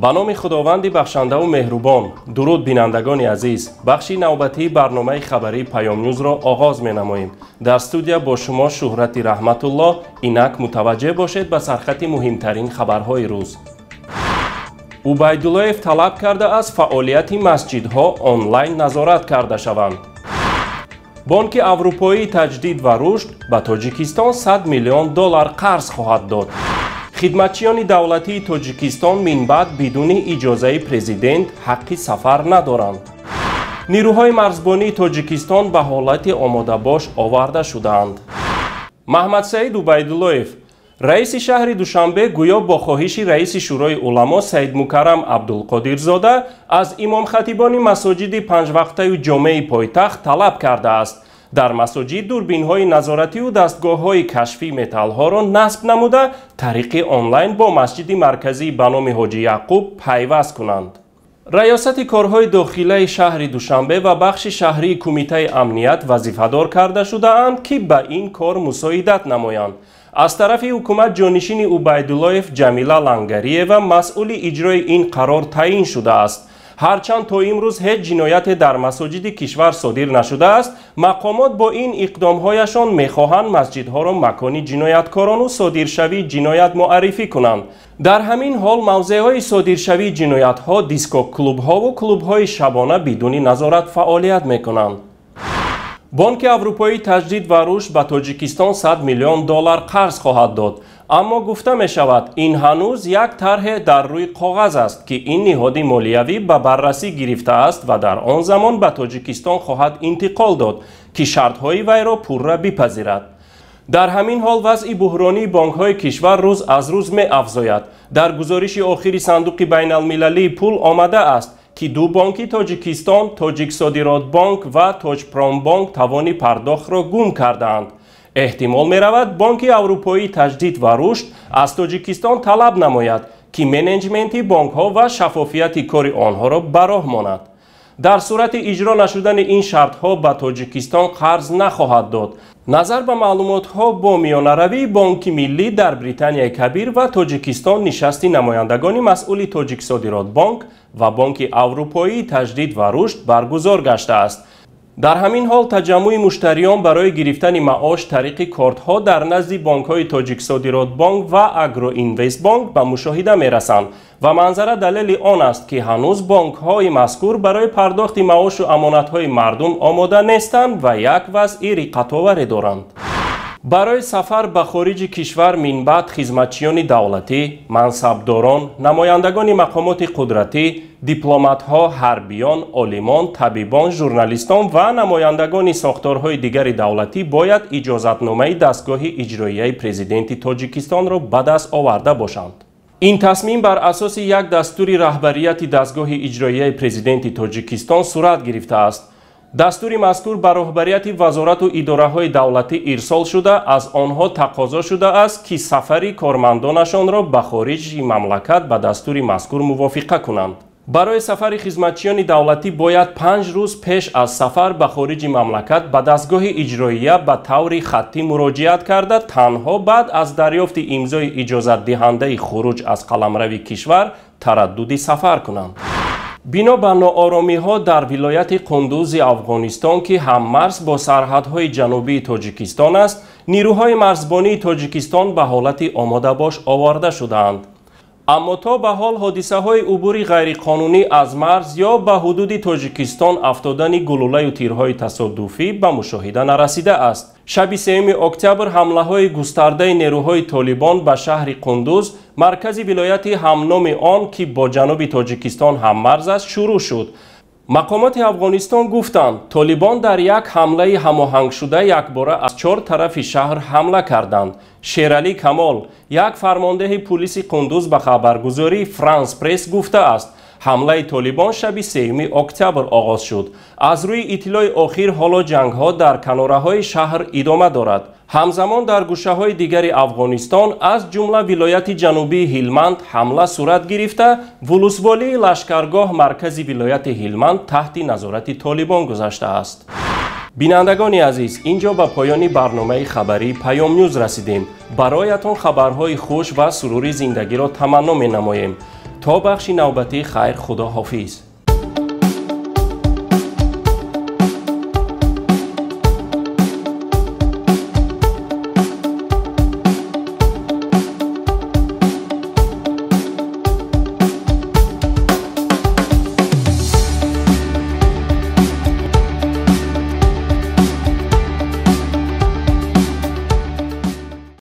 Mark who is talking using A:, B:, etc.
A: با نام خداوند بخشنده و مهربان. درود بینندگان عزیز، بخشی نوبتی برنامه خبری پیام نیوز را آغاز می‌نماییم. در استودیو با شما شهرت رحمت الله. اینک متوجه باشید به سرخط مهمترین خبرهای روز. عبیدالله طلب کرده از فعالیت مسجدها آنلاین نظارت کرده شوند. بانک اروپایی تجدید و رشد به تاجیکستان 100 میلیون دلار قرض خواهد داد. خدمتچیان دولتی تاجیکستان من بعد بدون اجازه پرزیدنت حق سفر ندارند. نیروهای مرزبانی تاجیکستان به حالت آماده باش آورده شدند. محمد سعید عبیدالله رئیس شهر دوشنبه گویا با خواهش رئیس شورای علما سید مکرم عبدالقادرزاده از امام خطیبان مساجد پنج وقته جامع پایتخت طلب کرده است در مساجد دوربین‌های نظارتی و دستگاه‌های کشفی متال‌ها را نصب نموده طریق آنلاین با مسجد مرکزی به نام حاجی یعقوب پیوست کنند. ریاست کارهای داخلی شهر دوشنبه و بخش شهری کمیته امنیت وظیفه‌دار کرده شده‌اند که به این کار مساعدت نمایند. از طرف حکومت جانشین عبیدالله جمیله لنگریه و مسئول اجرای این قرار تعیین شده است. هرچند تا امروز هیچ جنایت در مساجد کشور صادر نشده است، مقامات با این اقدامهایشان میخواهند مسجدها را مکانی جنایتکاران و صادرشوی جنایت معرفی کنند. در همین حال موضعهای صادرشوی جنایتها دیسکو کلوبها و کلوبهای شبانه بدون نظارت فعالیت میکنند. بانک اروپایی تجدید و رشد به تاجیکستان 100 میلیون دلار قرض خواهد داد، اما گفته می شود این هنوز یک طرح در روی کاغذ است که این نهاد مالیوی به بررسی گرفته است و در آن زمان به تاجیکستان خواهد انتقال داد که شرطهای وی را پورا بپذیرد. در همین حال وضع بحرانی بانک‌های کشور روز از روز می افزاید. در گزارش آخری صندوق بین المللی پول آمده است که دو بانک تاجیکستان، تاجیک صادرات بانک و تاج پرام بانک توان پرداخت را گم کردند. احتمال می رود بانک اروپایی تجدید و رشد از تاجیکستان طلب نماید که منیجمنت بانک ها و شفافیت کار آنها را به راه ماند. در صورت اجرا نشدن این شرط ها به تاجیکستان قرض نخواهد داد. نظر به معلومات ها با میانه روی بانک ملی در بریتانیای کبیر و تاجیکستان نشست نمایندگان مسئول تاجیک صادرات بانک و بانک اروپایی تجدید و رشد برگزار گشته است. در همین حال تجمع مشتریان برای گرفتن معاش طریق کارت ها در نزد بانک های تاجیک صادرات بانک و اگرو اینوست بانک به مشاهده می رسند و منظره دلیل آن است که هنوز بانک های مذکور برای پرداخت معاش و امانت های مردم آماده نیستند و یک وضع رقت‌آور دارند. برای سفر به خارج کشور من بعد خدمتچیان دولتی، منصبداران، نمایندگان مقامات قدرتی، دیپلمات‌ها، حربیان، عالمان، طبیبان، ژورنالیستان و نمایندگان ساختارهای دیگر دولتی باید اجازتنامه دستگاه اجرایی پرزیدنت تاجیکستان را به دست آورده باشند. این تصمیم بر اساس یک دستور رهبریت دستگاه اجرایی پرزیدنت تاجیکستان صورت گرفته است. دستور مذکور بر رهبریت وزارت و اداره‌های دولتی ارسال شده، از آنها تقاضا شده است که سفر کارمندانشان را به خارج مملکت به دستور مذکور موافقت کنند. برای سفر خدمتچیان دولتی باید 5 روز پیش از سفر به خارج مملکت به دستگاه اجراییه به طور خطی مراجعت کرده تنها بعد از دریافت امضای اجازت دهنده خروج از قلمرو کشور تردد سفر کنند. بنا به ناآرامی ها در ولایت قندوز افغانستان که هم مرز با سرحدهای جنوبی تاجیکستان است، نیروهای مرزبانی تاجیکستان به حالت آماده باش آورده شدند. اما تا به حال حادثه های عبور غیرقانونی از مرز یا به حدود تاجیکستان افتادن گلوله و تیرهای تصادفی به مشاهده نرسیده است. شب 3 اکتبر حمله های گسترده نیروهای طالبان به شهر قندوز، مرکز ولایت همنام آن که با جنوب تاجیکستان هم مرز است، شروع شد. مقامات افغانستان گفتند طالبان در یک حمله هماهنگ شده یکباره از 4 طرف شهر حمله کردند. شیرعلی کمال، یک فرمانده پلیس قندوز به خبرگزاری فرانس پرس گفته است حمله طالبان شب 3 اکتبر آغاز شد. از روی اطلاع آخر حالا جنگ ها در کناره های شهر ادامه دارد. همزمان در گوشه های دیگر افغانستان از جمله ولایت جنوبی هلمند حمله صورت گرفته، ولسوالی لشکرگاه مرکز ولایت هلمند تحت نظارت طالبان گذاشته است. بینندگان عزیز، اینجا به پایان برنامه خبری پیام نیوز رسیدیم. برایتان خبرهای خوش و سروری زندگی را تمنا می نماییم. تا بخش نوبتی خیر، خدا حافظ.